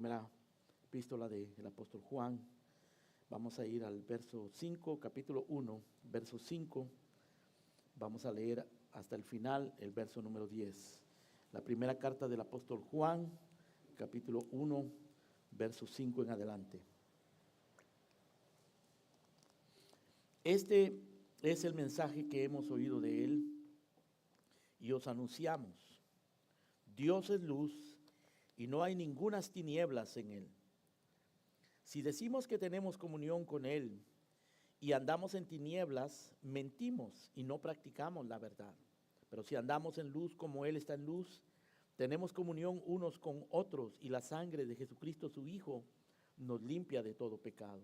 Primera epístola del apóstol Juan. Vamos a ir al verso 5, capítulo 1, verso 5. Vamos a leer hasta el final, el verso número 10. La primera carta del apóstol Juan, capítulo 1, verso 5 en adelante. Este es el mensaje que hemos oído de él y os anunciamos. Dios es luz y no hay ningunas tinieblas en él. Si decimos que tenemos comunión con él y andamos en tinieblas, mentimos y no practicamos la verdad. Pero si andamos en luz como él está en luz, tenemos comunión unos con otros y la sangre de Jesucristo su Hijo nos limpia de todo pecado.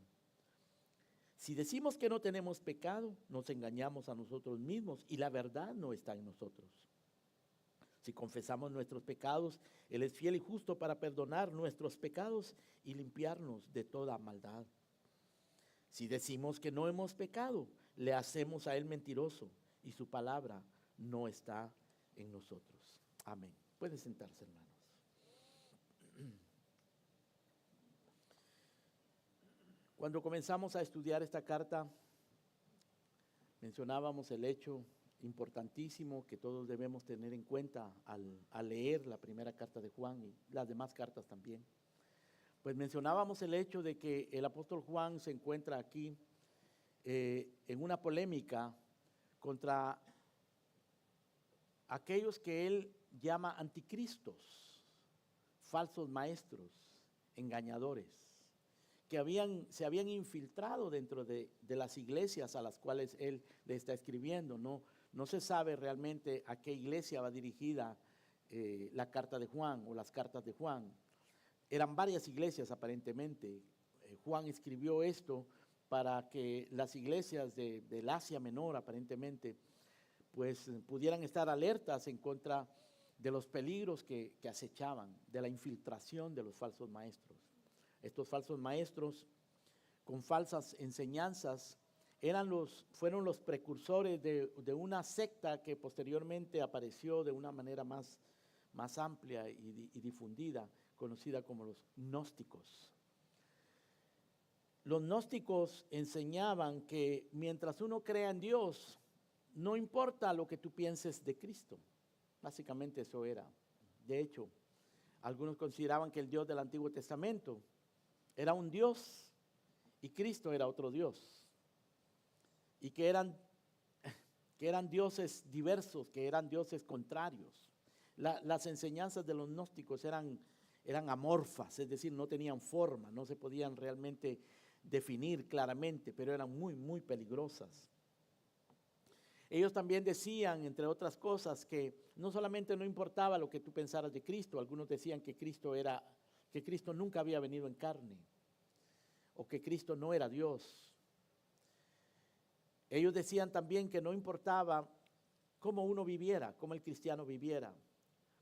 Si decimos que no tenemos pecado, nos engañamos a nosotros mismos y la verdad no está en nosotros. Si confesamos nuestros pecados, Él es fiel y justo para perdonar nuestros pecados y limpiarnos de toda maldad. Si decimos que no hemos pecado, le hacemos a Él mentiroso y su palabra no está en nosotros. Amén. Pueden sentarse, hermanos. Cuando comenzamos a estudiar esta carta, mencionábamos el hecho importantísimo que todos debemos tener en cuenta al leer la primera carta de Juan y las demás cartas también. Pues mencionábamos el hecho de que el apóstol Juan se encuentra aquí en una polémica contra aquellos que él llama anticristos, falsos maestros, engañadores, que se habían infiltrado dentro de las iglesias a las cuales él le está escribiendo. No se sabe realmente a qué iglesia va dirigida la carta de Juan o las cartas de Juan. Eran varias iglesias aparentemente. Juan escribió esto para que las iglesias del Asia Menor aparentemente pues pudieran estar alertas en contra de los peligros que acechaban, de la infiltración de los falsos maestros. Estos falsos maestros con falsas enseñanzas fueron los precursores de una secta que posteriormente apareció de una manera más amplia y difundida, conocida como los gnósticos. Los gnósticos enseñaban que mientras uno crea en Dios, no importa lo que tú pienses de Cristo. Básicamente eso era. De hecho, algunos consideraban que el Dios del Antiguo Testamento era un Dios y Cristo era otro Dios. Y que eran dioses diversos, que eran dioses contrarios. Las enseñanzas de los gnósticos eran amorfas, es decir, no tenían forma, no se podían realmente definir claramente, pero eran muy, muy peligrosas. Ellos también decían, entre otras cosas, que no solamente no importaba lo que tú pensaras de Cristo, algunos decían que Cristo nunca había venido en carne, o que Cristo no era Dios. Ellos decían también que no importaba cómo uno viviera, cómo el cristiano viviera,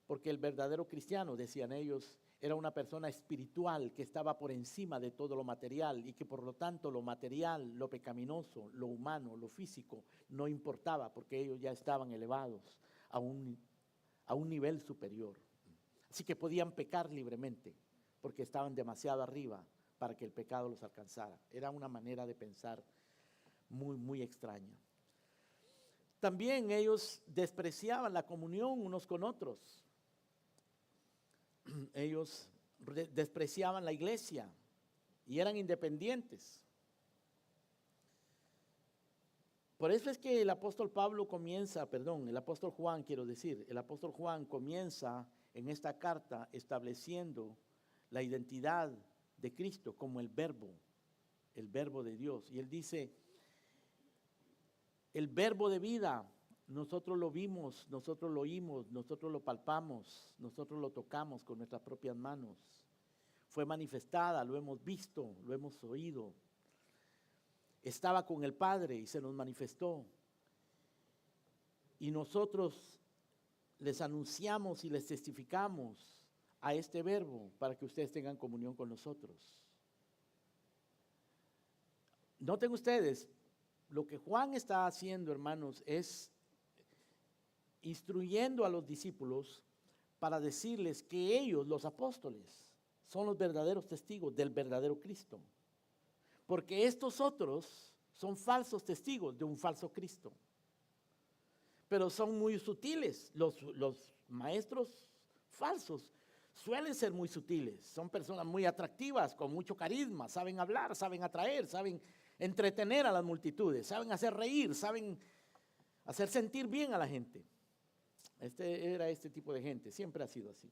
porque el verdadero cristiano, decían ellos, era una persona espiritual que estaba por encima de todo lo material y que por lo tanto lo material, lo pecaminoso, lo humano, lo físico, no importaba porque ellos ya estaban elevados a un nivel superior. Así que podían pecar libremente porque estaban demasiado arriba para que el pecado los alcanzara. Era una manera de pensar muy, muy extraña. También ellos despreciaban la comunión unos con otros. Ellos despreciaban la iglesia y eran independientes. Por eso es que el apóstol Juan comienza en esta carta estableciendo la identidad de Cristo como el verbo de Dios. Y él dice, el verbo de vida, nosotros lo vimos, nosotros lo oímos, nosotros lo palpamos, nosotros lo tocamos con nuestras propias manos. Fue manifestada, lo hemos visto, lo hemos oído. Estaba con el Padre y se nos manifestó. Y nosotros les anunciamos y les testificamos a este verbo para que ustedes tengan comunión con nosotros. Noten ustedes, lo que Juan está haciendo, hermanos, es instruyendo a los discípulos para decirles que ellos, los apóstoles, son los verdaderos testigos del verdadero Cristo. Porque estos otros son falsos testigos de un falso Cristo. Pero son muy sutiles. Los maestros falsos suelen ser muy sutiles. Son personas muy atractivas, con mucho carisma, saben hablar, saben atraer, saben entretener a las multitudes, saben hacer reír, saben hacer sentir bien a la gente. Era este tipo de gente, siempre ha sido así.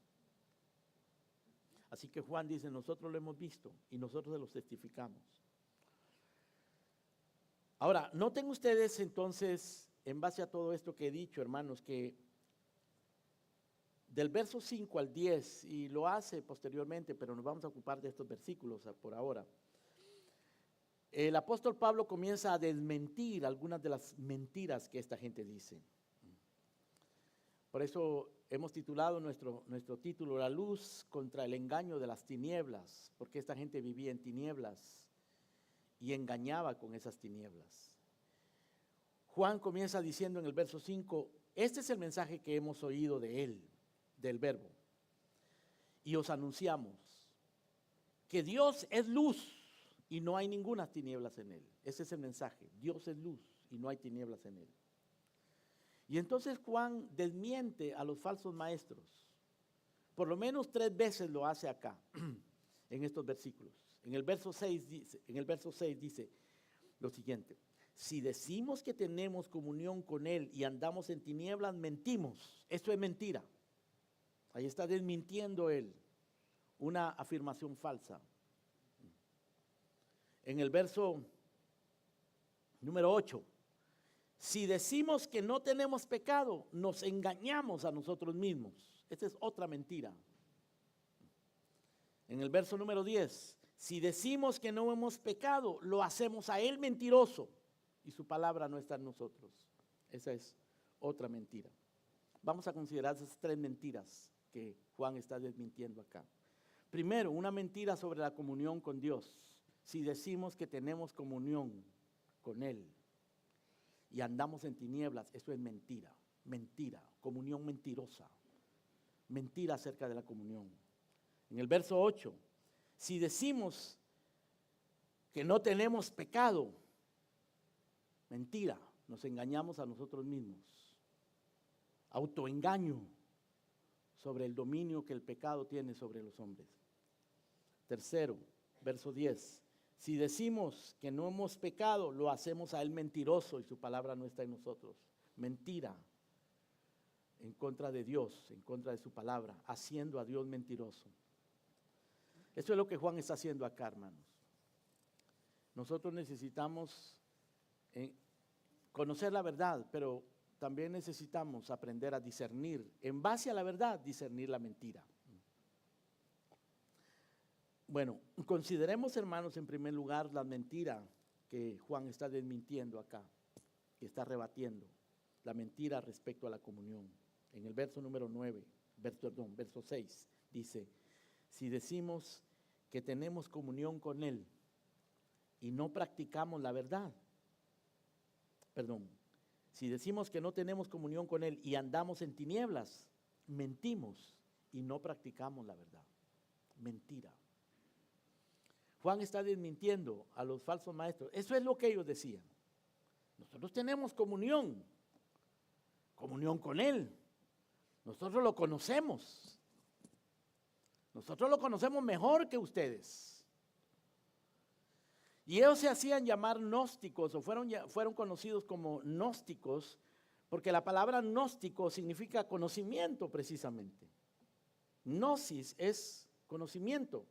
Así que Juan dice, nosotros lo hemos visto y nosotros se los testificamos. Ahora, noten ustedes entonces, en base a todo esto que he dicho, hermanos, que del verso 5 al 10, y lo hace posteriormente, pero nos vamos a ocupar de estos versículos por ahora. El apóstol Pablo comienza a desmentir algunas de las mentiras que esta gente dice. Por eso hemos titulado nuestro título, La luz contra el engaño de las tinieblas, porque esta gente vivía en tinieblas y engañaba con esas tinieblas. Juan comienza diciendo en el verso 5, este es el mensaje que hemos oído de él, del verbo, y os anunciamos que Dios es luz y no hay ninguna tinieblas en él. Ese es el mensaje, Dios es luz y no hay tinieblas en él. Y entonces Juan desmiente a los falsos maestros. Por lo menos 3 veces lo hace acá, en estos versículos. En el verso 6 dice lo siguiente: si decimos que tenemos comunión con él y andamos en tinieblas, mentimos. Esto es mentira. Ahí está desmintiendo él una afirmación falsa. En el verso número 8, si decimos que no tenemos pecado, nos engañamos a nosotros mismos. Esta es otra mentira. En el verso número 10, si decimos que no hemos pecado, lo hacemos a él mentiroso y su palabra no está en nosotros. Esa es otra mentira. Vamos a considerar esas 3 mentiras que Juan está desmintiendo acá. Primero, una mentira sobre la comunión con Dios. Si decimos que tenemos comunión con él y andamos en tinieblas, eso es mentira, mentira, comunión mentirosa, mentira acerca de la comunión. En el verso 8, si decimos que no tenemos pecado, mentira, nos engañamos a nosotros mismos. Autoengaño sobre el dominio que el pecado tiene sobre los hombres. Tercero, verso 10, si decimos que no hemos pecado, lo hacemos a él mentiroso y su palabra no está en nosotros. Mentira en contra de Dios, en contra de su palabra, haciendo a Dios mentiroso. Eso es lo que Juan está haciendo acá, hermanos. Nosotros necesitamos conocer la verdad, pero también necesitamos aprender a discernir, en base a la verdad, discernir la mentira. Bueno, consideremos, hermanos, en primer lugar la mentira que Juan está desmintiendo acá, que está rebatiendo, la mentira respecto a la comunión. En el verso número 9, verso 6, dice, si decimos que tenemos comunión con él y no practicamos la verdad, si decimos que no tenemos comunión con él y andamos en tinieblas, mentimos y no practicamos la verdad. Mentira. Juan está desmintiendo a los falsos maestros. Eso es lo que ellos decían. Nosotros tenemos comunión con él. Nosotros lo conocemos. Nosotros lo conocemos mejor que ustedes. Y ellos se hacían llamar gnósticos, o fueron conocidos como gnósticos, porque la palabra gnóstico significa conocimiento precisamente. Gnosis es conocimiento.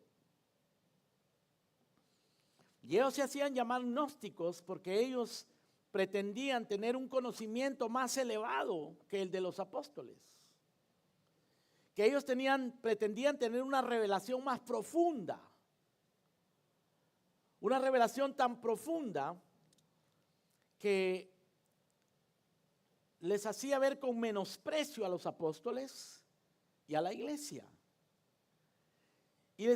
Y ellos se hacían llamar gnósticos porque ellos pretendían tener un conocimiento más elevado que el de los apóstoles. Que ellos pretendían tener una revelación más profunda. Una revelación tan profunda que les hacía ver con menosprecio a los apóstoles y a la iglesia. Y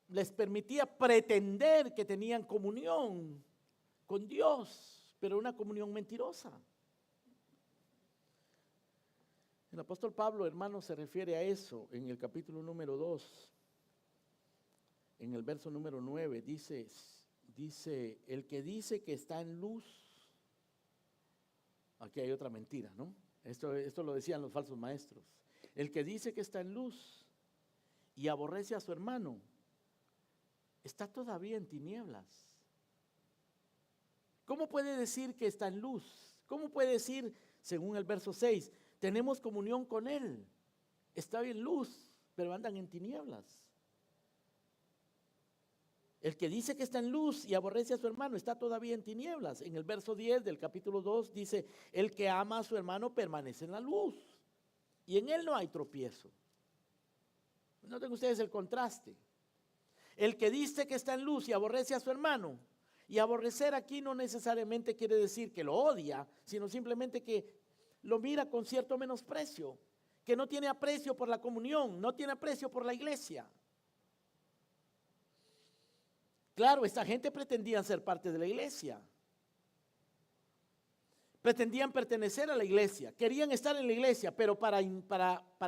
les permitía pretender que tenían comunión con Dios, pero una comunión mentirosa. El apóstol Pablo, hermano, se refiere a eso en el capítulo número 2, en el verso número 9, dice, el que dice que está en luz, aquí hay otra mentira, ¿no? Esto lo decían los falsos maestros. El que dice que está en luz y aborrece a su hermano, está todavía en tinieblas. ¿Cómo puede decir que está en luz? ¿Cómo puede decir, según el verso 6, tenemos comunión con él? Está en luz, pero andan en tinieblas. El que dice que está en luz y aborrece a su hermano está todavía en tinieblas. En el verso 10 del capítulo 2 dice, el que ama a su hermano permanece en la luz y en él no hay tropiezo. Noten ustedes el contraste. El que dice que está en luz y aborrece a su hermano, y aborrecer aquí no necesariamente quiere decir que lo odia, sino simplemente que lo mira con cierto menosprecio, que no tiene aprecio por la comunión, no tiene aprecio por la iglesia. Claro, esta gente pretendía ser parte de la iglesia, pretendían pertenecer a la iglesia, querían estar en la iglesia, pero para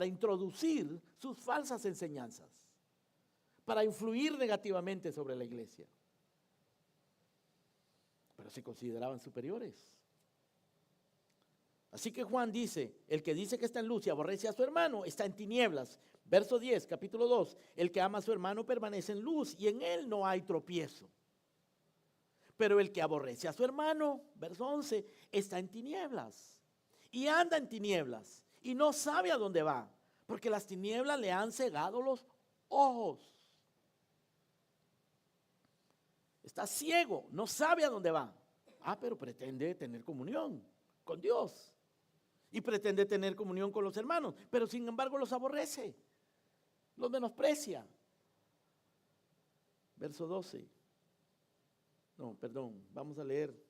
introducir sus falsas enseñanzas, para influir negativamente sobre la iglesia. Pero se consideraban superiores. Así que Juan dice, el que dice que está en luz y aborrece a su hermano está en tinieblas. Verso 10, capítulo 2, el que ama a su hermano permanece en luz y en él no hay tropiezo. Pero el que aborrece a su hermano, verso 11, está en tinieblas y anda en tinieblas y no sabe a dónde va, porque las tinieblas le han cegado los ojos. Está ciego, no sabe a dónde va. Pero pretende tener comunión con Dios y pretende tener comunión con los hermanos, pero sin embargo los aborrece, los menosprecia. Verso 12. Vamos a leer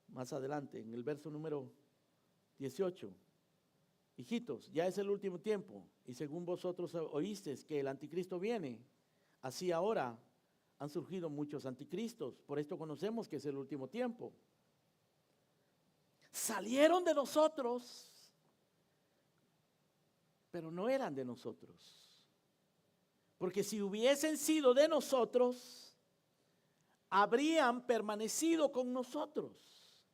más adelante, en el verso número 18. Hijitos, ya es el último tiempo, y según vosotros oísteis que el anticristo viene, así ahora han surgido muchos anticristos. Por esto conocemos que es el último tiempo. Salieron de nosotros, pero no eran de nosotros. Porque si hubiesen sido de nosotros, habrían permanecido con nosotros.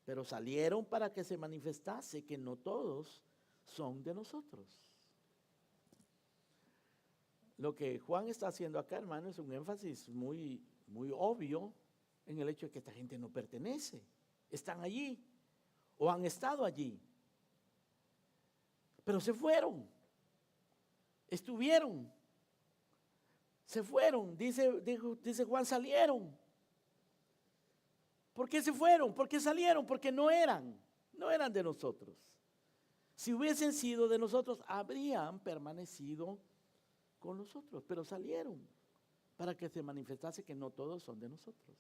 Pero salieron para que se manifestase que no todos son de nosotros. Lo que Juan está haciendo acá, hermano, es un énfasis muy, muy obvio en el hecho de que esta gente no pertenece. Están allí o han estado allí, pero se fueron, estuvieron, se fueron, dice Juan, salieron. ¿Por qué se fueron? ¿Por qué salieron? Porque no eran de nosotros. Si hubiesen sido de nosotros, habrían permanecido con nosotros, pero salieron para que se manifestase que no todos son de nosotros.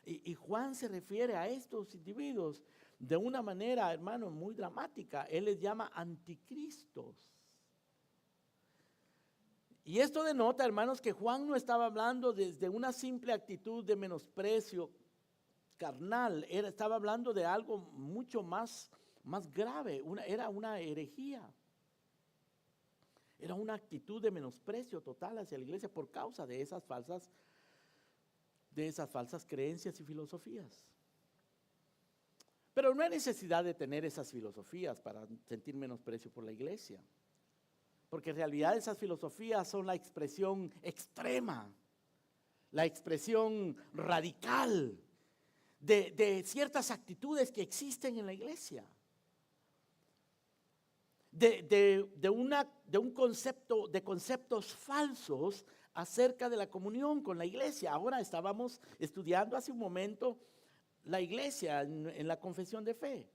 Y Juan se refiere a estos individuos de una manera, hermano, muy dramática. Él les llama anticristos. Y esto denota, hermanos, que Juan no estaba hablando desde una simple actitud de menosprecio carnal. Estaba hablando de algo mucho más grave. Era una herejía. Era una actitud de menosprecio total hacia la iglesia por causa de esas falsas creencias y filosofías. Pero no hay necesidad de tener esas filosofías para sentir menosprecio por la iglesia. Porque en realidad esas filosofías son la expresión extrema, la expresión radical de ciertas actitudes que existen en la iglesia. De conceptos falsos acerca de la comunión con la iglesia. Ahora estábamos estudiando hace un momento la iglesia en la confesión de fe.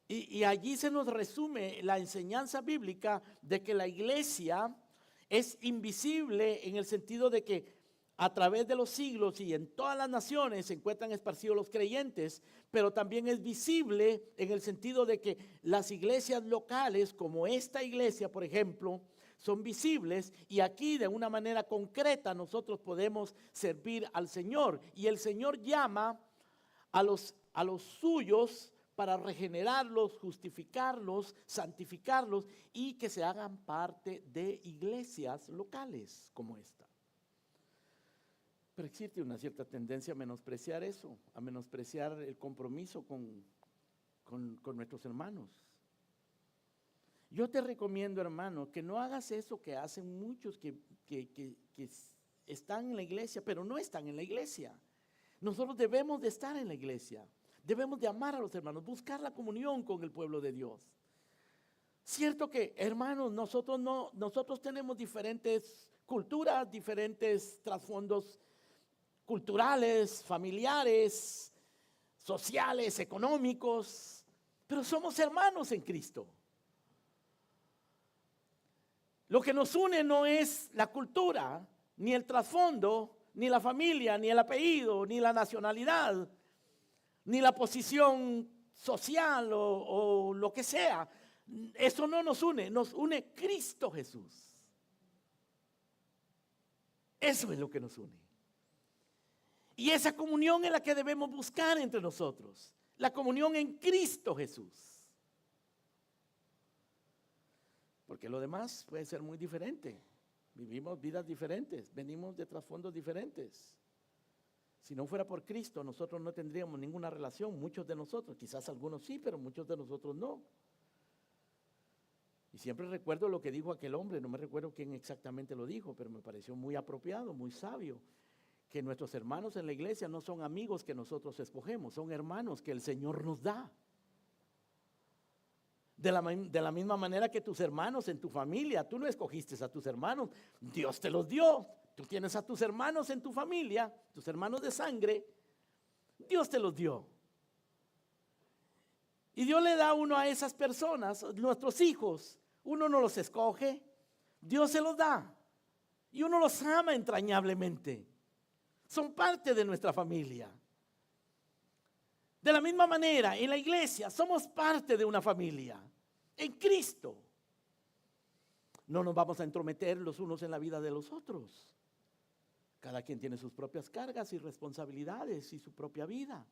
Y allí se nos resume la enseñanza bíblica de que la iglesia es invisible en el sentido de que a través de los siglos y en todas las naciones se encuentran esparcidos los creyentes, pero también es visible en el sentido de que las iglesias locales, como esta iglesia, por ejemplo, son visibles y aquí de una manera concreta nosotros podemos servir al Señor. Y el Señor llama a los a los suyos para regenerarlos, justificarlos, santificarlos y que se hagan parte de iglesias locales como esta. Pero existe una cierta tendencia a menospreciar eso, a menospreciar el compromiso con nuestros hermanos. Yo te recomiendo, hermano, que no hagas eso que hacen muchos que están en la iglesia, pero no están en la iglesia. Nosotros debemos de estar en la iglesia, debemos de amar a los hermanos, buscar la comunión con el pueblo de Dios. Cierto que, hermanos, nosotros tenemos diferentes culturas, diferentes trasfondos culturales, familiares, sociales, económicos, pero somos hermanos en Cristo. Lo que nos une no es la cultura, ni el trasfondo, ni la familia, ni el apellido, ni la nacionalidad, ni la posición social o lo que sea. Eso no nos une Cristo Jesús. Eso es lo que nos une. Y esa comunión es la que debemos buscar entre nosotros. La comunión en Cristo Jesús. Porque lo demás puede ser muy diferente. Vivimos vidas diferentes, venimos de trasfondos diferentes. Si no fuera por Cristo, nosotros no tendríamos ninguna relación, muchos de nosotros, quizás algunos sí, pero muchos de nosotros no. Y siempre recuerdo lo que dijo aquel hombre, no me recuerdo quién exactamente lo dijo, pero me pareció muy apropiado, muy sabio, que nuestros hermanos en la iglesia no son amigos que nosotros escogemos, son hermanos que el Señor nos da. De la misma manera que tus hermanos en tu familia, tú no escogiste a tus hermanos, Dios te los dio. Tú tienes a tus hermanos en tu familia, tus hermanos de sangre, Dios te los dio. Y Dios le da a uno a esas personas, nuestros hijos, uno no los escoge, Dios se los da. Y uno los ama entrañablemente. Son parte de nuestra familia. De la misma manera, en la iglesia somos parte de una familia, en Cristo. No nos vamos a entrometer los unos en la vida de los otros. Cada quien tiene sus propias cargas y responsabilidades y su propia vida.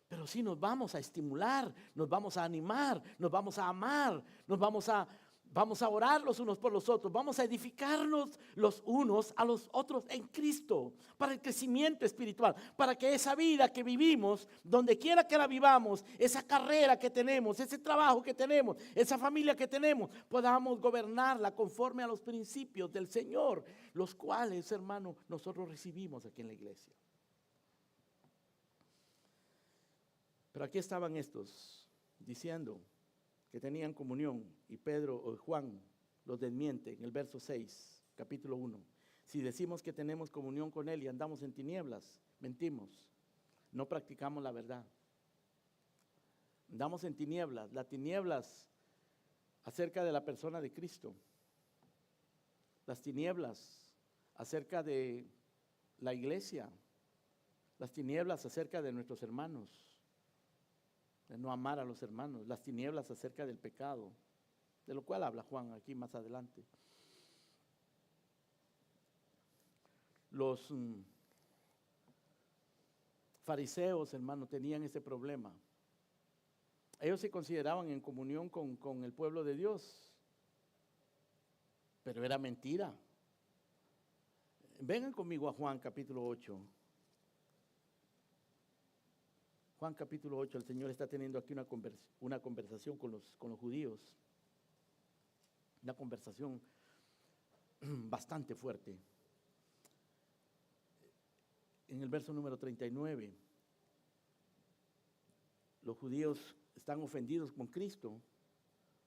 Pero sí nos vamos a estimular, nos vamos a animar, nos vamos a amar, vamos a orar los unos por los otros, vamos a edificarnos los unos a los otros en Cristo, para el crecimiento espiritual, para que esa vida que vivimos, donde quiera que la vivamos, esa carrera que tenemos, ese trabajo que tenemos, esa familia que tenemos, podamos gobernarla conforme a los principios del Señor, los cuales, hermano, nosotros recibimos aquí en la iglesia. Pero aquí estaban estos diciendo que tenían comunión, y Pedro o Juan los desmiente en el verso 6, capítulo 1. Si decimos que tenemos comunión con Él y andamos en tinieblas, mentimos, no practicamos la verdad. Andamos en tinieblas, las tinieblas acerca de la persona de Cristo, las tinieblas acerca de la iglesia, las tinieblas acerca de nuestros hermanos, de no amar a los hermanos, las tinieblas acerca del pecado, de lo cual habla Juan aquí más adelante. Los fariseos, hermano, tenían ese problema. Ellos se consideraban en comunión con el pueblo de Dios, pero era mentira. Vengan conmigo a Juan capítulo 8. Juan capítulo 8, el Señor está teniendo aquí una conversación con los judíos. Una conversación bastante fuerte. En el verso número 39, los judíos están ofendidos con Cristo,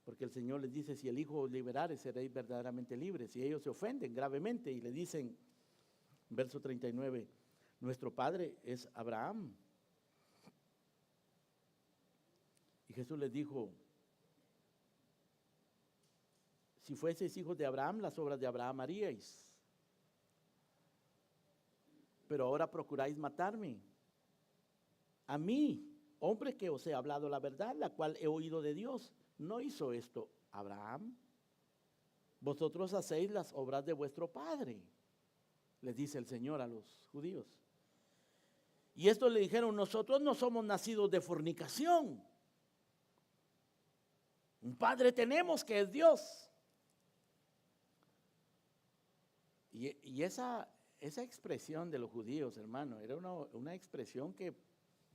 porque el Señor les dice, si el Hijo os liberare, seréis verdaderamente libres. Y ellos se ofenden gravemente y le dicen, verso 39, nuestro padre es Abraham. Y Jesús les dijo, si fueseis hijos de Abraham, las obras de Abraham haríais. Pero ahora procuráis matarme. A mí, hombre que os he hablado la verdad, la cual he oído de Dios. ¿No hizo esto Abraham? Vosotros hacéis las obras de vuestro padre, les dice el Señor a los judíos. Y estos le dijeron, nosotros no somos nacidos de fornicación. Un padre tenemos que es Dios. Y esa expresión de los judíos, hermano, era una expresión que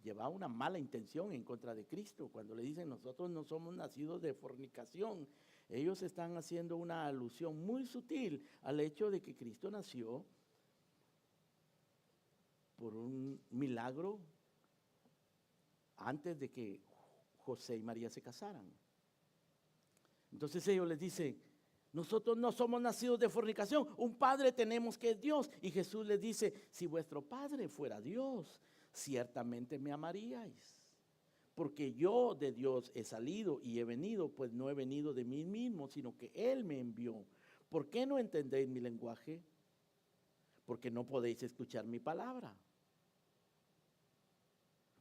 llevaba una mala intención en contra de Cristo. Cuando le dicen, nosotros no somos nacidos de fornicación, ellos están haciendo una alusión muy sutil al hecho de que Cristo nació por un milagro antes de que José y María se casaran. Entonces ellos les dicen, nosotros no somos nacidos de fornicación, un padre tenemos que es Dios. Y Jesús les dice, si vuestro padre fuera Dios, ciertamente me amaríais. Porque yo de Dios he salido y he venido, pues no he venido de mí mismo, sino que Él me envió. ¿Por qué no entendéis mi lenguaje? Porque no podéis escuchar mi palabra.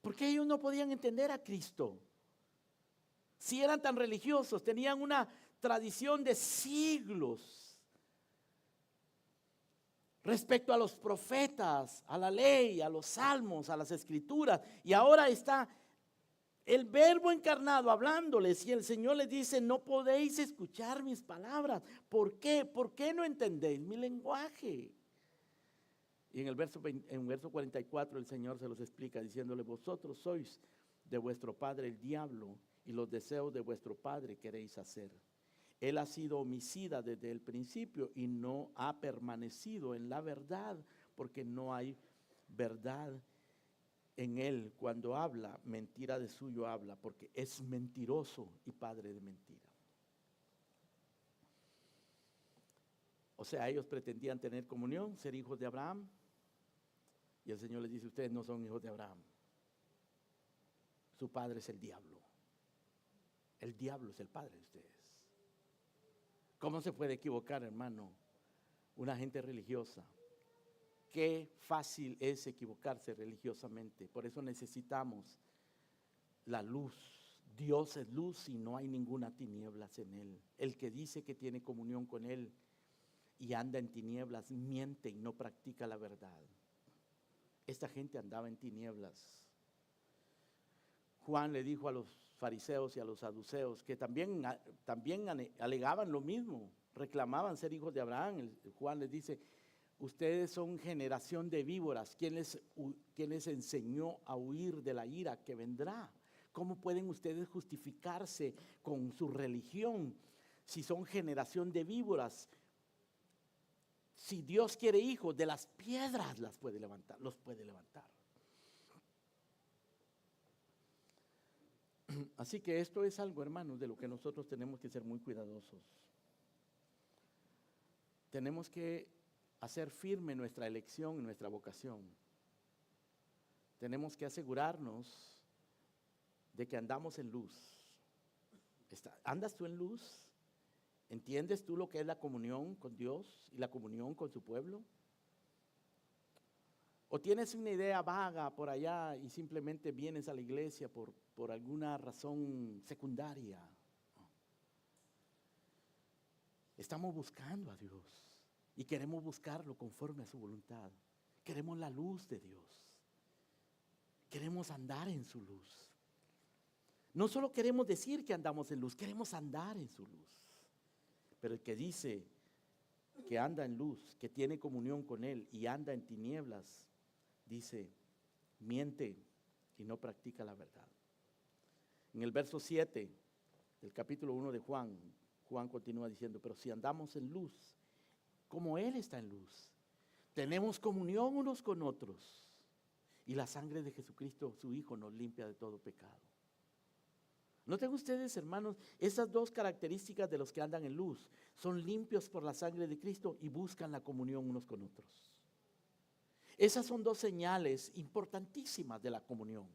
Porque ellos no podían entender a Cristo. Si eran tan religiosos, tenían una tradición de siglos respecto a los profetas, a la ley, a los salmos, a las escrituras. Y ahora está el Verbo encarnado hablándoles y el Señor les dice, no podéis escuchar mis palabras. ¿Por qué? ¿Por qué no entendéis mi lenguaje? Y en el verso 44 el Señor se los explica diciéndole, vosotros sois de vuestro padre el diablo y los deseos de vuestro padre queréis hacer. Él ha sido homicida desde el principio y no ha permanecido en la verdad, porque no hay verdad en él. Cuando habla, mentira de suyo habla, porque es mentiroso y padre de mentira. O sea, ellos pretendían tener comunión, ser hijos de Abraham, y el Señor les dice, ustedes no son hijos de Abraham. Su padre es el diablo. El diablo es el padre de ustedes. ¿Cómo se puede equivocar, hermano, una gente religiosa? Qué fácil es equivocarse religiosamente. Por eso necesitamos la luz. Dios es luz y no hay ninguna tinieblas en Él. El que dice que tiene comunión con Él y anda en tinieblas, miente y no practica la verdad. Esta gente andaba en tinieblas. Juan le dijo a los fariseos y a los saduceos que también alegaban lo mismo, reclamaban ser hijos de Abraham. Juan les dice, ustedes son generación de víboras, ¿quién les enseñó a huir de la ira que vendrá? ¿Cómo pueden ustedes justificarse con su religión si son generación de víboras? Si Dios quiere hijos, de las piedras los puede levantar. Así que esto es algo, hermanos, de lo que nosotros tenemos que ser muy cuidadosos. Tenemos que hacer firme nuestra elección y nuestra vocación. Tenemos que asegurarnos de que andamos en luz. ¿Andas tú en luz? ¿Entiendes tú lo que es la comunión con Dios y la comunión con su pueblo? ¿O tienes una idea vaga por allá y simplemente vienes a la iglesia por alguna razón secundaria? Estamos buscando a Dios y queremos buscarlo conforme a su voluntad. Queremos la luz de Dios. Queremos andar en su luz. No solo queremos decir que andamos en luz, queremos andar en su luz. Pero el que dice que anda en luz, que tiene comunión con Él y anda en tinieblas, dice, miente y no practica la verdad. En el verso 7 del capítulo 1 de Juan, Juan continúa diciendo, pero si andamos en luz, como Él está en luz, tenemos comunión unos con otros, y la sangre de Jesucristo, su Hijo, nos limpia de todo pecado. Noten ustedes, hermanos, esas dos características de los que andan en luz, son limpios por la sangre de Cristo y buscan la comunión unos con otros. Esas son dos señales importantísimas de la comunión.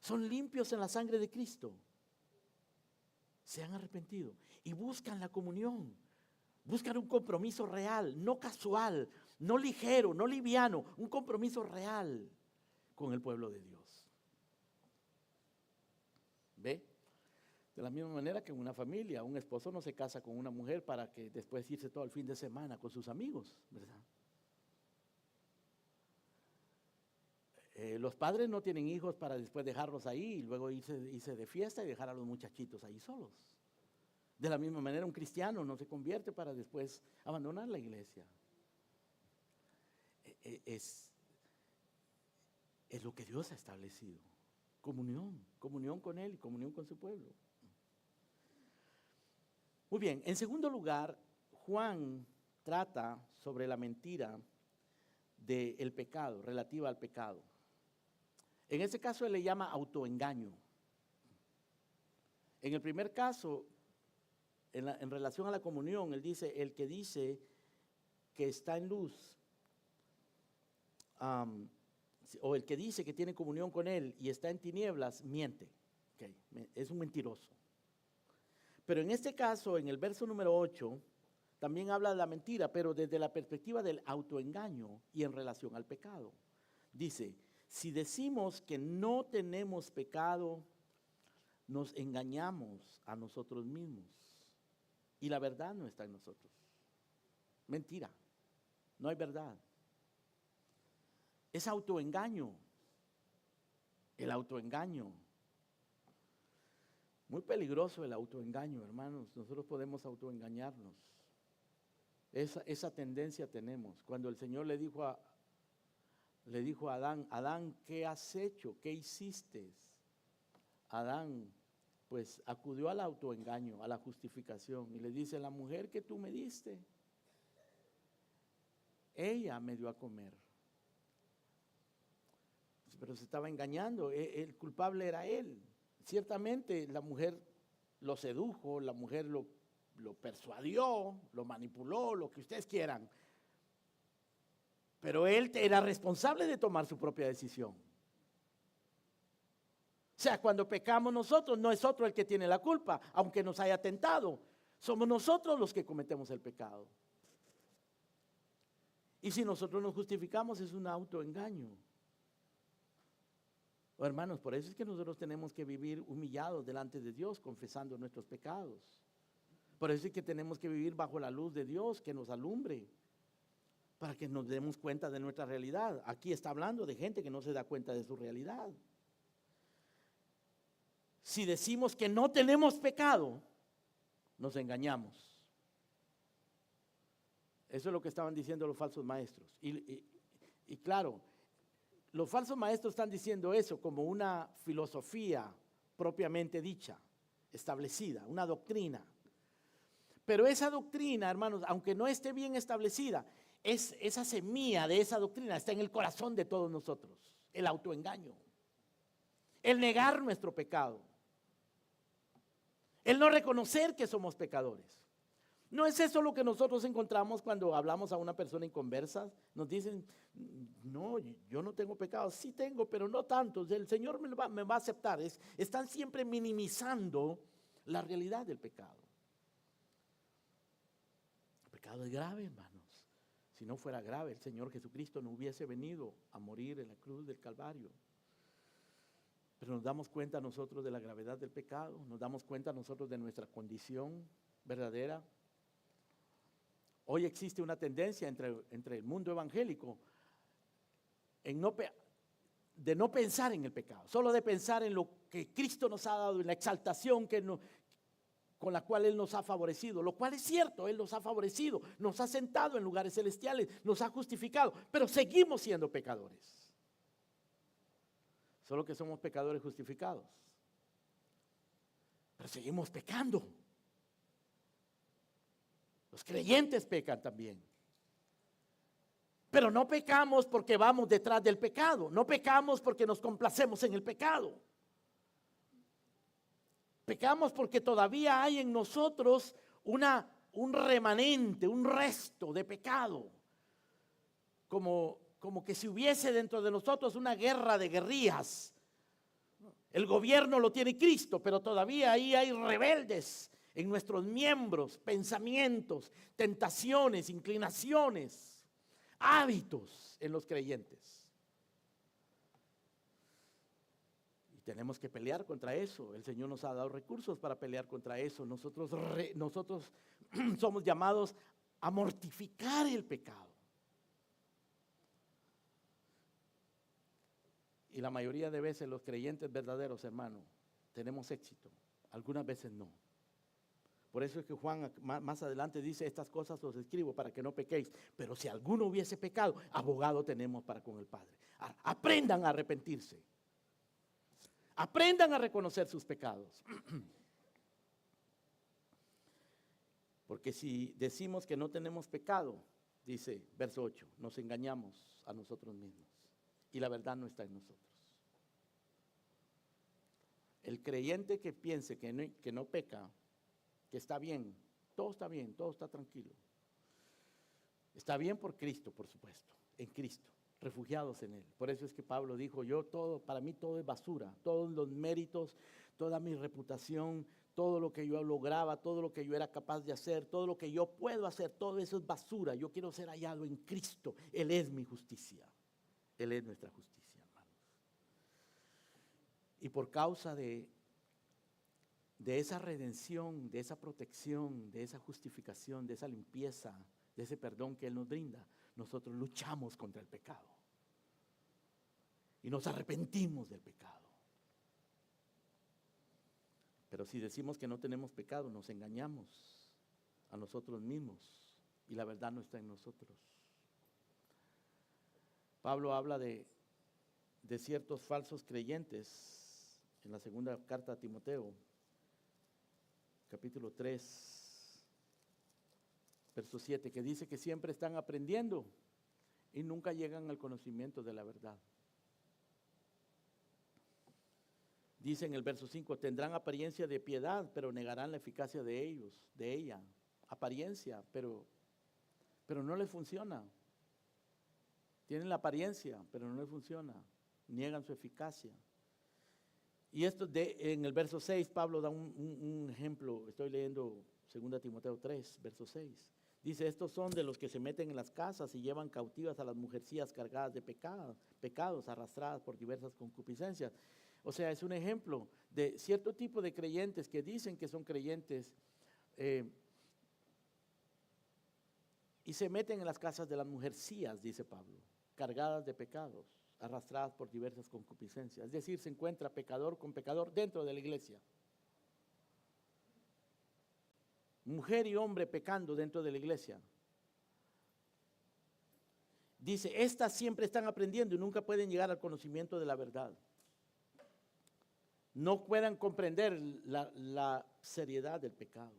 Son limpios en la sangre de Cristo. Se han arrepentido y buscan la comunión. Buscan un compromiso real, no casual, no ligero, no liviano, un compromiso real con el pueblo de Dios. ¿Ve? De la misma manera que en una familia, un esposo no se casa con una mujer para que después irse todo el fin de semana con sus amigos, ¿verdad? Los padres no tienen hijos para después dejarlos ahí y luego irse de fiesta y dejar a los muchachitos ahí solos. De la misma manera, un cristiano no se convierte para después abandonar la iglesia. Es lo que Dios ha establecido. Comunión con Él y comunión con su pueblo. Muy bien, en segundo lugar, Juan trata sobre la mentira del pecado, relativa al pecado. En este caso él le llama autoengaño. En el primer caso, en relación a la comunión, él dice, el que dice que está en luz, o el que dice que tiene comunión con él y está en tinieblas, miente. Okay, es un mentiroso. Pero en este caso, en el verso número 8, también habla de la mentira, pero desde la perspectiva del autoengaño y en relación al pecado. Dice, si decimos que no tenemos pecado, nos engañamos a nosotros mismos y la verdad no está en nosotros. Mentira, no hay verdad. Es autoengaño, el autoengaño. Muy peligroso el autoengaño, hermanos. Nosotros podemos autoengañarnos. Esa tendencia tenemos. Cuando el Señor le dijo a Adán, Adán, ¿qué has hecho? ¿Qué hiciste? Adán, pues acudió al autoengaño, a la justificación y le dice, la mujer que tú me diste, ella me dio a comer. Pero se estaba engañando, el culpable era él. Ciertamente la mujer lo sedujo, la mujer lo persuadió, lo manipuló, lo que ustedes quieran. Pero él era responsable de tomar su propia decisión. O sea, cuando pecamos nosotros, no es otro el que tiene la culpa, aunque nos haya tentado. Somos nosotros los que cometemos el pecado. Y si nosotros nos justificamos, es un autoengaño. Oh, hermanos, por eso es que nosotros tenemos que vivir humillados delante de Dios, confesando nuestros pecados. Por eso es que tenemos que vivir bajo la luz de Dios, que nos alumbre, para que nos demos cuenta de nuestra realidad. Aquí está hablando de gente que no se da cuenta de su realidad. Si decimos que no tenemos pecado, nos engañamos. Eso es lo que estaban diciendo los falsos maestros. Y claro, los falsos maestros están diciendo eso como una filosofía propiamente dicha, establecida, una doctrina. Pero esa doctrina, hermanos, aunque no esté bien establecida, esa semilla de esa doctrina está en el corazón de todos nosotros. El autoengaño, el negar nuestro pecado, el no reconocer que somos pecadores. ¿No es eso lo que nosotros encontramos cuando hablamos a una persona inconversa? Nos dicen, no, yo no tengo pecado. Sí tengo, pero no tantos. El Señor me va a aceptar. Están siempre minimizando la realidad del pecado. El pecado es grave, hermanos. Si no fuera grave, el Señor Jesucristo no hubiese venido a morir en la cruz del Calvario. Pero nos damos cuenta nosotros de la gravedad del pecado. Nos damos cuenta nosotros de nuestra condición verdadera. Hoy existe una tendencia entre el mundo evangélico de no pensar en el pecado, solo de pensar en lo que Cristo nos ha dado, en la exaltación con la cual Él nos ha favorecido, lo cual es cierto, Él nos ha favorecido, nos ha sentado en lugares celestiales, nos ha justificado, pero seguimos siendo pecadores. Solo que somos pecadores justificados, pero seguimos pecando. Los creyentes pecan también. Pero no pecamos porque vamos detrás del pecado. No pecamos porque nos complacemos en el pecado. Pecamos porque todavía hay en nosotros un remanente, un resto de pecado. Como que si hubiese dentro de nosotros una guerra de guerrillas. El gobierno lo tiene Cristo, pero todavía ahí hay rebeldes en nuestros miembros, pensamientos, tentaciones, inclinaciones, hábitos en los creyentes. Y tenemos que pelear contra eso. El Señor nos ha dado recursos para pelear contra eso. Nosotros somos llamados a mortificar el pecado. Y la mayoría de veces los creyentes verdaderos, hermano, tenemos éxito. Algunas veces no. Por eso es que Juan más adelante dice, estas cosas os escribo para que no pequéis. Pero si alguno hubiese pecado, abogado tenemos para con el Padre. Aprendan a arrepentirse. Aprendan a reconocer sus pecados. Porque si decimos que no tenemos pecado, dice verso 8, nos engañamos a nosotros mismos. Y la verdad no está en nosotros. El creyente que piense que no peca, que está bien, todo está tranquilo. Está bien por Cristo, por supuesto, en Cristo, refugiados en Él. Por eso es que Pablo dijo, para mí todo es basura, todos los méritos, toda mi reputación, todo lo que yo lograba, todo lo que yo era capaz de hacer, todo lo que yo puedo hacer, todo eso es basura. Yo quiero ser hallado en Cristo. Él es mi justicia. Él es nuestra justicia, hermanos. Y por causa de esa redención, de esa protección, de esa justificación, de esa limpieza, de ese perdón que Él nos brinda, nosotros luchamos contra el pecado. Y nos arrepentimos del pecado. Pero si decimos que no tenemos pecado, nos engañamos a nosotros mismos y la verdad no está en nosotros. Pablo habla de ciertos falsos creyentes en la segunda carta a Timoteo, capítulo 3, verso 7, que dice que siempre están aprendiendo y nunca llegan al conocimiento de la verdad. Dice en el verso 5, tendrán apariencia de piedad, pero negarán la eficacia de ella. Apariencia, pero no les funciona. Tienen la apariencia, pero no les funciona. Niegan su eficacia. Y esto en el verso 6, Pablo da un ejemplo. Estoy leyendo 2 Timoteo 3, verso 6. Dice, estos son de los que se meten en las casas y llevan cautivas a las mujercillas cargadas de pecados, arrastradas por diversas concupiscencias. O sea, es un ejemplo de cierto tipo de creyentes que dicen que son creyentes y se meten en las casas de las mujercillas, dice Pablo, cargadas de pecados, arrastradas por diversas concupiscencias. Es decir, se encuentra pecador con pecador dentro de la iglesia. Mujer y hombre pecando dentro de la iglesia. Dice, estas siempre están aprendiendo y nunca pueden llegar al conocimiento de la verdad. No puedan comprender la seriedad del pecado.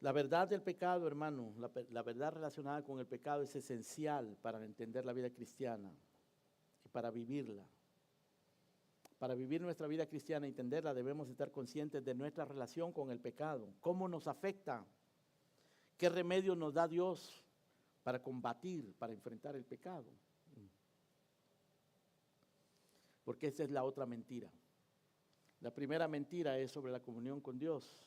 La verdad del pecado, hermano, la verdad relacionada con el pecado es esencial para entender la vida cristiana y para vivirla. Para vivir nuestra vida cristiana y entenderla debemos estar conscientes de nuestra relación con el pecado, cómo nos afecta, qué remedio nos da Dios para combatir, para enfrentar el pecado. Porque esa es la otra mentira. La primera mentira es sobre la comunión con Dios.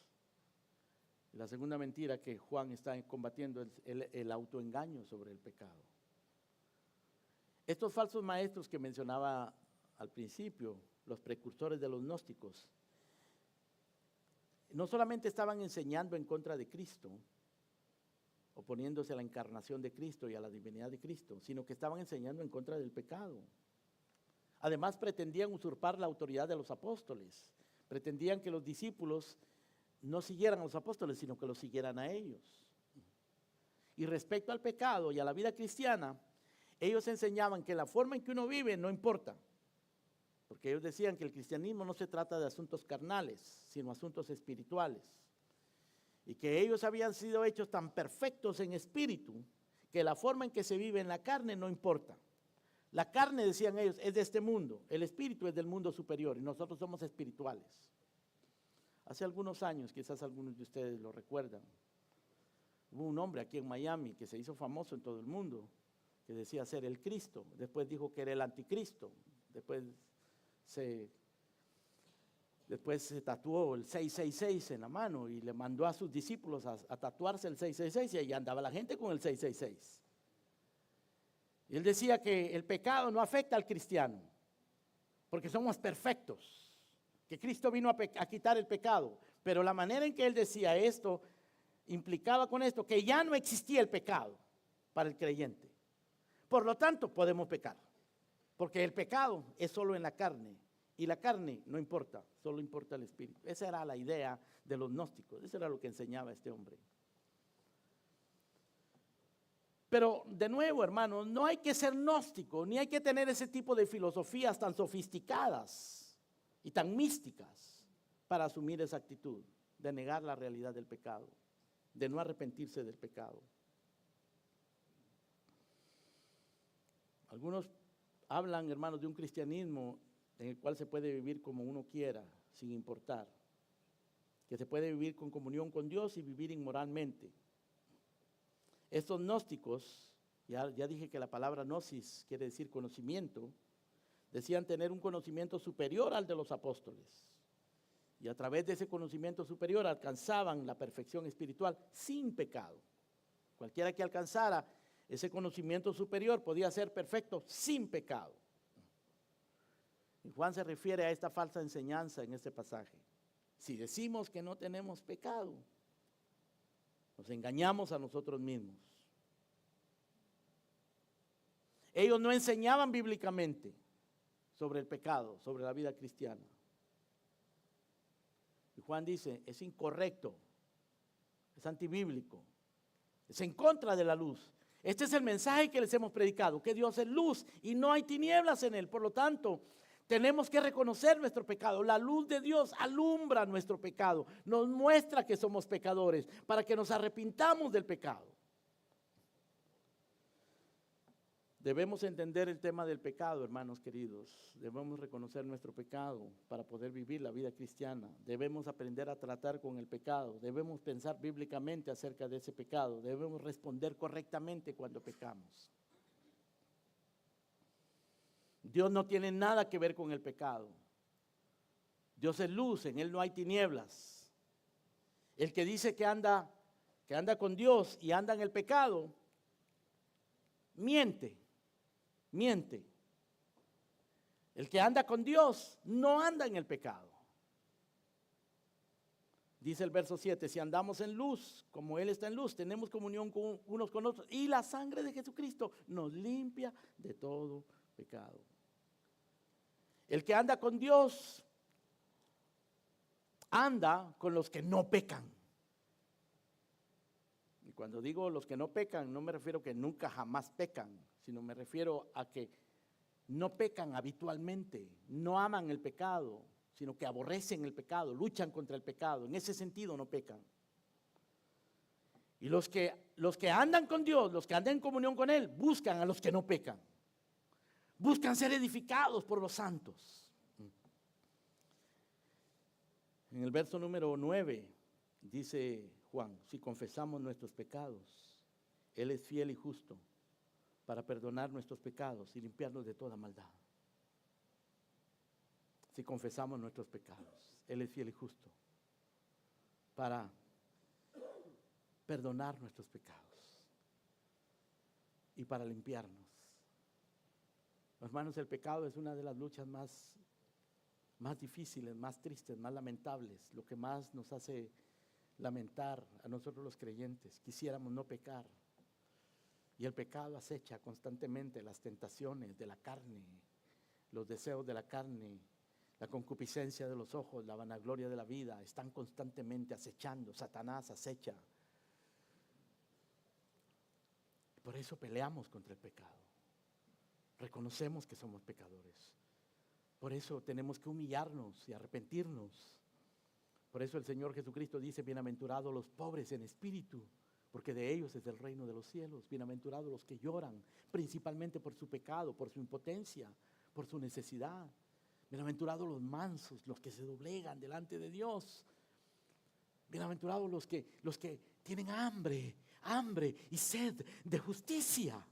La segunda mentira que Juan está combatiendo es el autoengaño sobre el pecado. Estos falsos maestros que mencionaba al principio, los precursores de los gnósticos, no solamente estaban enseñando en contra de Cristo, oponiéndose a la encarnación de Cristo y a la divinidad de Cristo, sino que estaban enseñando en contra del pecado. Además pretendían usurpar la autoridad de los apóstoles, pretendían que los discípulos no siguieran a los apóstoles, sino que los siguieran a ellos. Y respecto al pecado y a la vida cristiana, ellos enseñaban que la forma en que uno vive no importa, porque ellos decían que el cristianismo no se trata de asuntos carnales, sino asuntos espirituales, y que ellos habían sido hechos tan perfectos en espíritu, que la forma en que se vive en la carne no importa. La carne, decían ellos, es de este mundo, el espíritu es del mundo superior, y nosotros somos espirituales. Hace algunos años, quizás algunos de ustedes lo recuerdan, hubo un hombre aquí en Miami que se hizo famoso en todo el mundo, que decía ser el Cristo, después dijo que era el anticristo, después se tatuó el 666 en la mano y le mandó a sus discípulos a tatuarse el 666 y ahí andaba la gente con el 666. Y él decía que el pecado no afecta al cristiano, porque somos perfectos, que Cristo vino a quitar el pecado, pero la manera en que él decía esto implicaba con esto que ya no existía el pecado para el creyente. Por lo tanto, podemos pecar, porque el pecado es solo en la carne, y la carne no importa, solo importa el espíritu. Esa era la idea de los gnósticos, eso era lo que enseñaba este hombre. Pero de nuevo, hermanos, no hay que ser gnóstico, ni hay que tener ese tipo de filosofías tan sofisticadas y tan místicas para asumir esa actitud de negar la realidad del pecado, de no arrepentirse del pecado. Algunos hablan, hermanos, de un cristianismo en el cual se puede vivir como uno quiera, sin importar, que se puede vivir con comunión con Dios y vivir inmoralmente. Estos gnósticos, ya dije que la palabra gnosis quiere decir conocimiento, decían tener un conocimiento superior al de los apóstoles. Y a través de ese conocimiento superior alcanzaban la perfección espiritual sin pecado. Cualquiera que alcanzara ese conocimiento superior podía ser perfecto sin pecado. Y Juan se refiere a esta falsa enseñanza en este pasaje. Si decimos que no tenemos pecado, nos engañamos a nosotros mismos. Ellos no enseñaban bíblicamente sobre el pecado, sobre la vida cristiana. Y Juan dice, es incorrecto, es antibíblico, es en contra de la luz. Este es el mensaje que les hemos predicado, que Dios es luz y no hay tinieblas en él. Por lo tanto, tenemos que reconocer nuestro pecado. La luz de Dios alumbra nuestro pecado, nos muestra que somos pecadores para que nos arrepintamos del pecado. Debemos entender el tema del pecado, hermanos queridos. Debemos reconocer nuestro pecado para poder vivir la vida cristiana. Debemos aprender a tratar con el pecado. Debemos pensar bíblicamente acerca de ese pecado. Debemos responder correctamente cuando pecamos. Dios no tiene nada que ver con el pecado. Dios es luz, en Él no hay tinieblas. El que dice que anda con Dios y anda en el pecado, miente. El que anda con Dios no anda en el pecado. Dice el verso 7, si andamos en luz, como Él está en luz, tenemos comunión con unos con otros, y la sangre de Jesucristo nos limpia de todo pecado. El que anda con Dios, anda con los que no pecan. Y cuando digo los que no pecan, no me refiero que nunca jamás pecan, sino me refiero a que no pecan habitualmente, no aman el pecado, sino que aborrecen el pecado, luchan contra el pecado. En ese sentido no pecan. Y los que andan con Dios, los que andan en comunión con Él, buscan a los que no pecan. Buscan ser edificados por los santos. En el verso número 9 dice Juan, si confesamos nuestros pecados, Él es fiel y justo para perdonar nuestros pecados y limpiarnos de toda maldad. Si confesamos nuestros pecados, Él es fiel y justo para perdonar nuestros pecados y para limpiarnos. Hermanos, el pecado es una de las luchas más difíciles, más tristes, más lamentables, lo que más nos hace lamentar a nosotros los creyentes. Quisiéramos no pecar. Y el pecado acecha constantemente las tentaciones de la carne, los deseos de la carne, la concupiscencia de los ojos, la vanagloria de la vida, están constantemente acechando. Satanás acecha. Por eso peleamos contra el pecado. Reconocemos que somos pecadores. Por eso tenemos que humillarnos y arrepentirnos. Por eso el Señor Jesucristo dice, bienaventurados los pobres en espíritu, porque de ellos es el reino de los cielos. Bienaventurados los que lloran, principalmente por su pecado, por su impotencia, por su necesidad. Bienaventurados los mansos, los que se doblegan delante de Dios. Bienaventurados los que tienen hambre y sed de justicia.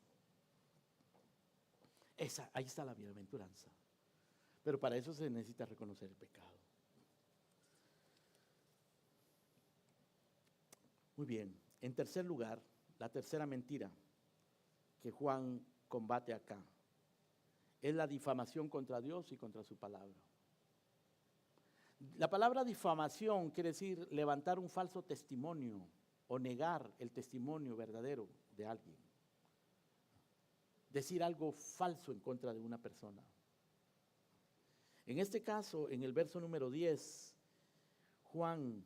Ahí está la bienaventuranza. Pero para eso se necesita reconocer el pecado. Muy bien. En tercer lugar, la tercera mentira que Juan combate acá es la difamación contra Dios y contra su palabra. La palabra difamación quiere decir levantar un falso testimonio o negar el testimonio verdadero de alguien. decir algo falso en contra de una persona. En este caso, en el verso número 10, Juan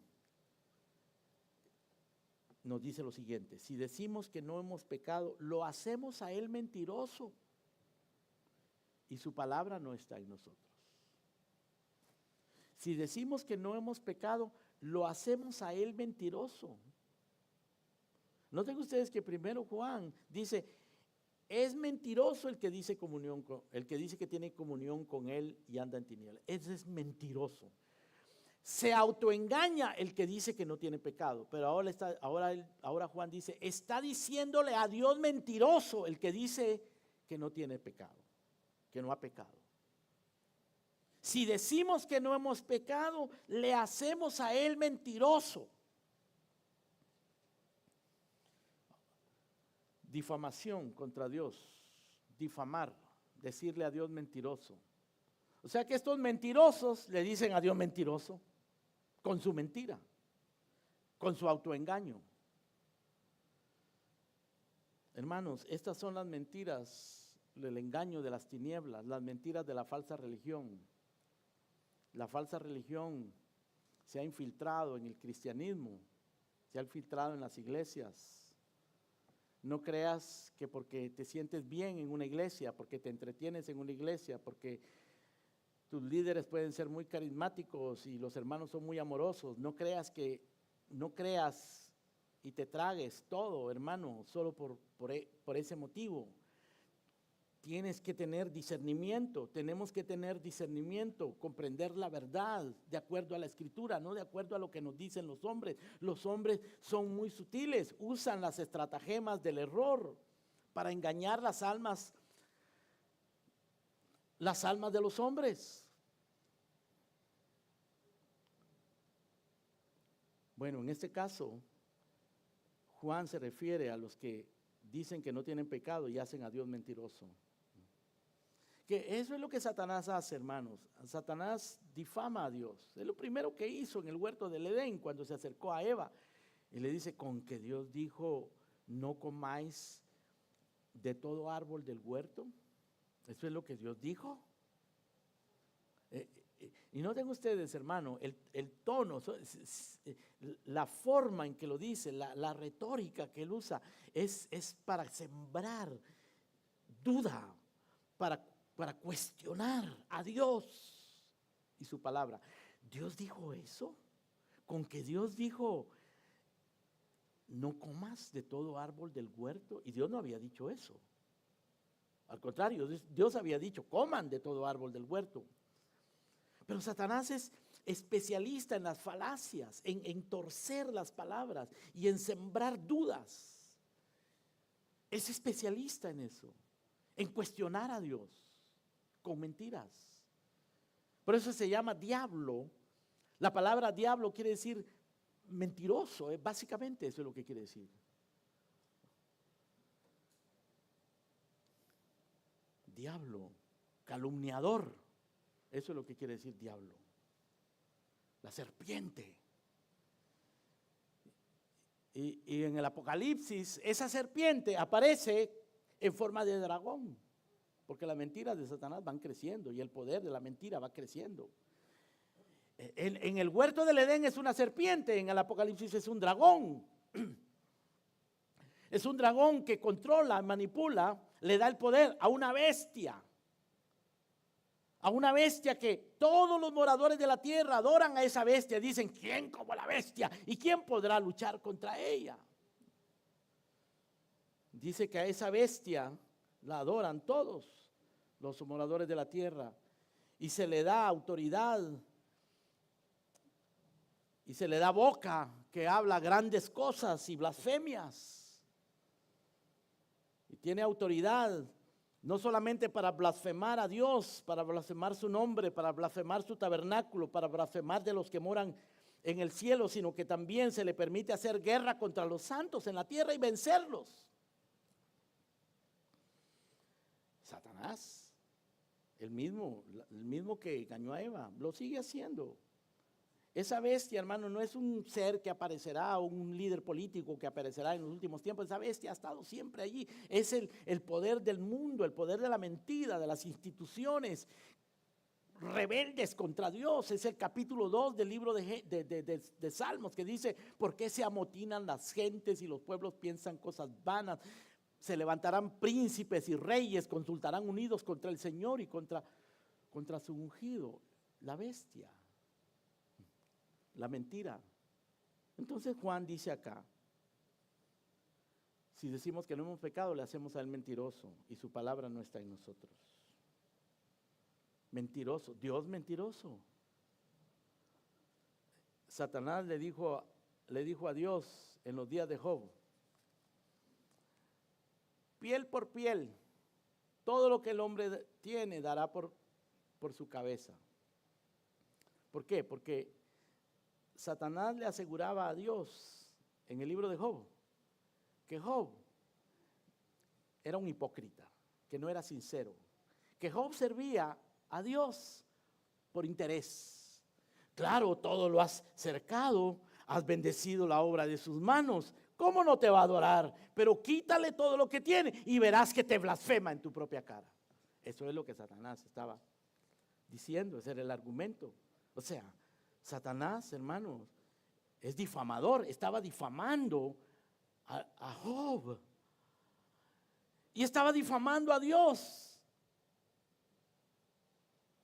nos dice lo siguiente: si decimos que no hemos pecado, lo hacemos a él mentiroso y su palabra no está en nosotros. Si decimos que no hemos pecado, lo hacemos a él mentiroso. Noten ustedes que primero Juan dice, es mentiroso el que dice el que dice que tiene comunión con él y anda en tinieblas. Ese es mentiroso. Se autoengaña el que dice que no tiene pecado, pero ahora Juan dice, está diciéndole a Dios mentiroso el que dice que no tiene pecado, que no ha pecado. Si decimos que no hemos pecado, le hacemos a él mentiroso. Difamación contra Dios, difamar, decirle a Dios mentiroso. O sea que estos mentirosos le dicen a Dios mentiroso con su mentira, con su autoengaño. Hermanos, estas son las mentiras del engaño de las tinieblas, las mentiras de la falsa religión. La falsa religión se ha infiltrado en el cristianismo, se ha infiltrado en las iglesias. No creas que porque te sientes bien en una iglesia, porque te entretienes en una iglesia, porque tus líderes pueden ser muy carismáticos y los hermanos son muy amorosos, no creas y te tragues todo, hermano, solo por ese motivo. Tienes que tener discernimiento, tenemos que tener discernimiento, comprender la verdad de acuerdo a la escritura, no de acuerdo a lo que nos dicen los hombres. Los hombres son muy sutiles, usan las estratagemas del error para engañar las almas de los hombres. Bueno, en este caso, Juan se refiere a los que dicen que no tienen pecado y hacen a Dios mentiroso. Que eso es lo que Satanás hace, hermanos. Satanás difama a Dios. Es lo primero que hizo en el huerto del Edén cuando se acercó a Eva. Y le dice, con que Dios dijo, no comáis de todo árbol del huerto. Eso es lo que Dios dijo. Y noten ustedes, hermano, el tono, la forma en que lo dice, la retórica que él usa, es para sembrar duda, para cuestionar a Dios y su palabra. ¿Dios dijo eso? ¿Con que Dios dijo, no comas de todo árbol del huerto? Y Dios no había dicho eso. Al contrario, Dios había dicho, coman de todo árbol del huerto. Pero Satanás es especialista en las falacias, en torcer las palabras y en sembrar dudas. Es especialista en eso, en cuestionar a Dios con mentiras. Por eso se llama diablo. La palabra diablo quiere decir mentiroso, básicamente eso es lo que quiere decir. Diablo, calumniador, eso es lo que quiere decir diablo. La serpiente. Y en el Apocalipsis, esa serpiente aparece en forma de dragón. Porque las mentiras de Satanás van creciendo y el poder de la mentira va creciendo. En el huerto del Edén es una serpiente, en el Apocalipsis es un dragón. Es un dragón que controla, manipula, le da el poder a una bestia. A una bestia que todos los moradores de la tierra adoran a esa bestia. Dicen, ¿quién como la bestia? ¿Y quién podrá luchar contra ella? Dice que a esa bestia la adoran todos los moradores de la tierra y se le da autoridad y se le da boca que habla grandes cosas y blasfemias y tiene autoridad no solamente para blasfemar a Dios, para blasfemar su nombre, para blasfemar su tabernáculo, para blasfemar de los que moran en el cielo, sino que también se le permite hacer guerra contra los santos en la tierra y vencerlos. Satanás, el mismo que engañó a Eva, lo sigue haciendo. Esa bestia, hermano, no es un ser que aparecerá o un líder político que aparecerá en los últimos tiempos. Esa bestia ha estado siempre allí. Es el poder del mundo, el poder de la mentira, de las instituciones rebeldes contra Dios. Es el capítulo 2 del libro de Salmos, que dice: ¿por qué se amotinan las gentes y los pueblos piensan cosas vanas? Se levantarán príncipes y reyes, consultarán unidos contra el Señor y contra su ungido. La bestia, la mentira. Entonces Juan dice acá: si decimos que no hemos pecado, le hacemos a él mentiroso y su palabra no está en nosotros. Mentiroso, Dios mentiroso. Satanás le dijo a Dios en los días de Job: piel por piel, todo lo que el hombre tiene dará por su cabeza. ¿Por qué? Porque Satanás le aseguraba a Dios en el libro de Job que Job era un hipócrita, que no era sincero, que Job servía a Dios por interés. Claro, todo lo has cercado, has bendecido la obra de sus manos. ¿Cómo no te va a adorar? Pero quítale todo lo que tiene y verás que te blasfema en tu propia cara. Eso es lo que Satanás estaba diciendo, ese era el argumento. O sea, Satanás, hermanos, es difamador, estaba difamando a Job y estaba difamando a Dios.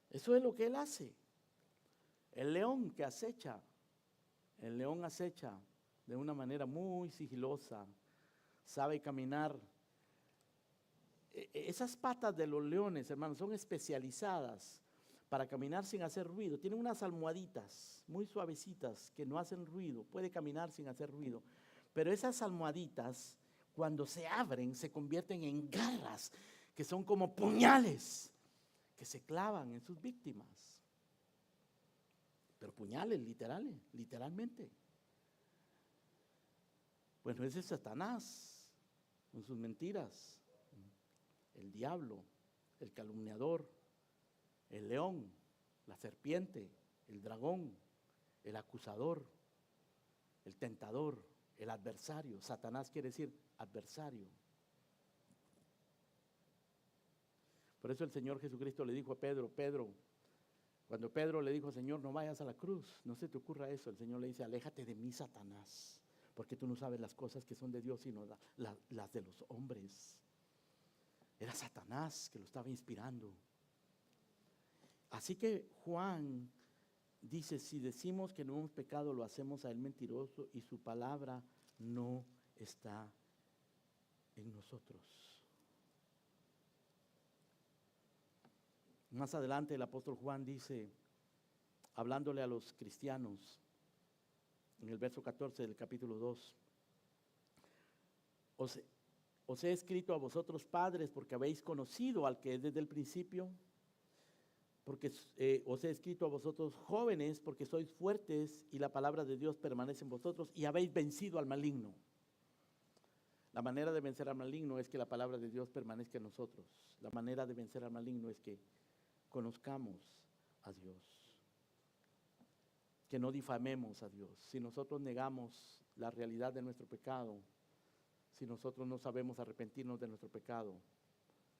Eso es lo que él hace. El león que acecha, el león acecha de una manera muy sigilosa, sabe caminar. Esas patas de los leones, hermanos, son especializadas para caminar sin hacer ruido. Tienen unas almohaditas muy suavecitas que no hacen ruido, puede caminar sin hacer ruido. Pero esas almohaditas, cuando se abren, se convierten en garras que son como puñales que se clavan en sus víctimas. Pero puñales literalmente. Bueno, ese es Satanás con sus mentiras. El diablo, el calumniador, el león, la serpiente, el dragón, el acusador, el tentador, el adversario. Satanás quiere decir adversario. Por eso el Señor Jesucristo le dijo a Pedro, cuando Pedro le dijo: Señor, no vayas a la cruz, no se te ocurra eso. El Señor le dice: aléjate de mí, Satanás, porque tú no sabes las cosas que son de Dios, sino las de los hombres. Era Satanás que lo estaba inspirando. Así que Juan dice: si decimos que no hemos pecado, lo hacemos a él mentiroso y su palabra no está en nosotros. Más adelante el apóstol Juan dice, hablándole a los cristianos, en el verso 14 del capítulo 2, os he escrito a vosotros, padres, porque habéis conocido al que es desde el principio, porque os he escrito a vosotros, jóvenes, porque sois fuertes y la palabra de Dios permanece en vosotros y habéis vencido al maligno. La manera de vencer al maligno es que la palabra de Dios permanezca en nosotros. La manera de vencer al maligno es que conozcamos a Dios, que no difamemos a Dios. Si nosotros negamos la realidad de nuestro pecado, si nosotros no sabemos arrepentirnos de nuestro pecado,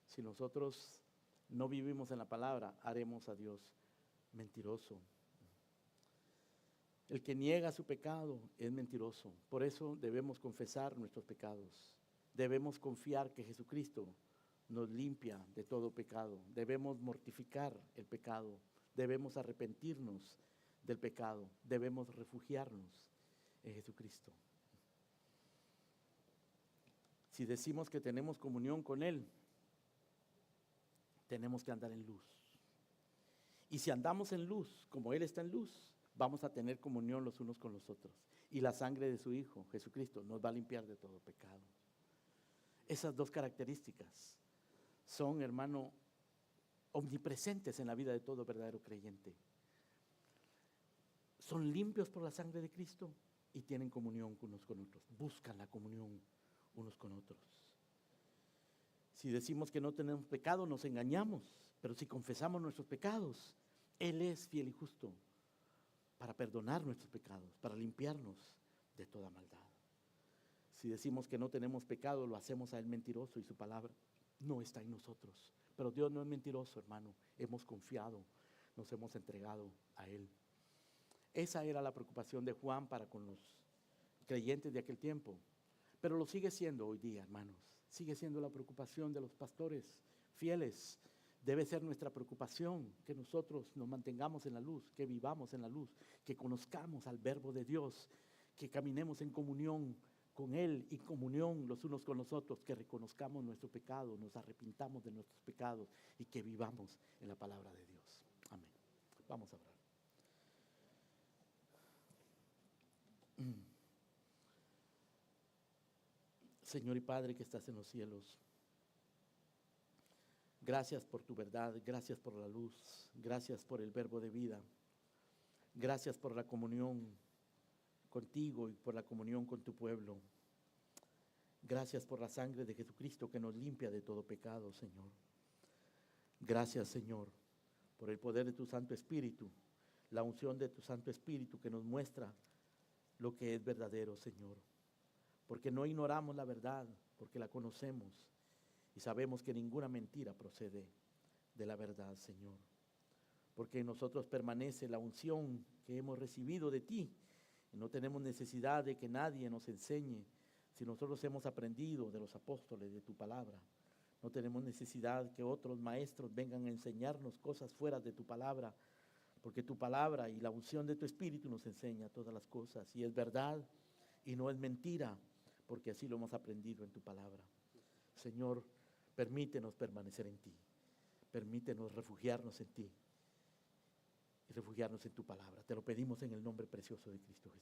si nosotros no vivimos en la palabra, haremos a Dios mentiroso. El que niega su pecado es mentiroso. Por eso debemos confesar nuestros pecados. Debemos confiar que Jesucristo nos limpia de todo pecado. Debemos mortificar el pecado. Debemos arrepentirnos del pecado. Debemos refugiarnos en Jesucristo. Si decimos que tenemos comunión con Él, tenemos que andar en luz. Y si andamos en luz, como Él está en luz, vamos a tener comunión los unos con los otros. Y la sangre de su Hijo, Jesucristo, nos va a limpiar de todo pecado. Esas dos características son, hermano, omnipresentes en la vida de todo verdadero creyente. Son limpios por la sangre de Cristo y tienen comunión unos con otros. Buscan la comunión unos con otros. Si decimos que no tenemos pecado, nos engañamos. Pero si confesamos nuestros pecados, Él es fiel y justo para para perdonar nuestros pecados, para limpiarnos de toda maldad. Si decimos que no tenemos pecado, lo hacemos a Él mentiroso y su palabra no está en nosotros. Pero Dios no es mentiroso, hermano. Hemos confiado, nos hemos entregado a Él. Esa era la preocupación de Juan para con los creyentes de aquel tiempo. Pero lo sigue siendo hoy día, hermanos. Sigue siendo la preocupación de los pastores fieles. Debe ser nuestra preocupación que nosotros nos mantengamos en la luz, que vivamos en la luz, que conozcamos al Verbo de Dios, que caminemos en comunión con Él y comunión los unos con los otros, que reconozcamos nuestro pecado, nos arrepintamos de nuestros pecados y que vivamos en la palabra de Dios. Amén. Vamos a orar. Señor y Padre que estás en los cielos, gracias por tu verdad, gracias por la luz, gracias por el verbo de vida, gracias por la comunión contigo y por la comunión con tu pueblo. Gracias por la sangre de Jesucristo que nos limpia de todo pecado, Señor. Gracias, Señor, por el poder de tu Santo Espíritu, la unción de tu Santo Espíritu que nos muestra lo que es verdadero, Señor. Porque no ignoramos la verdad, porque la conocemos y sabemos que ninguna mentira procede de la verdad, Señor. Porque en nosotros permanece la unción que hemos recibido de ti y no tenemos necesidad de que nadie nos enseñe. Si nosotros hemos aprendido de los apóstoles, de tu palabra, no tenemos necesidad que otros maestros vengan a enseñarnos cosas fuera de tu palabra, porque tu palabra y la unción de tu Espíritu nos enseña todas las cosas, y es verdad y no es mentira, porque así lo hemos aprendido en tu palabra. Señor, permítenos permanecer en ti, permítenos refugiarnos en ti y refugiarnos en tu palabra. Te lo pedimos en el nombre precioso de Cristo Jesús.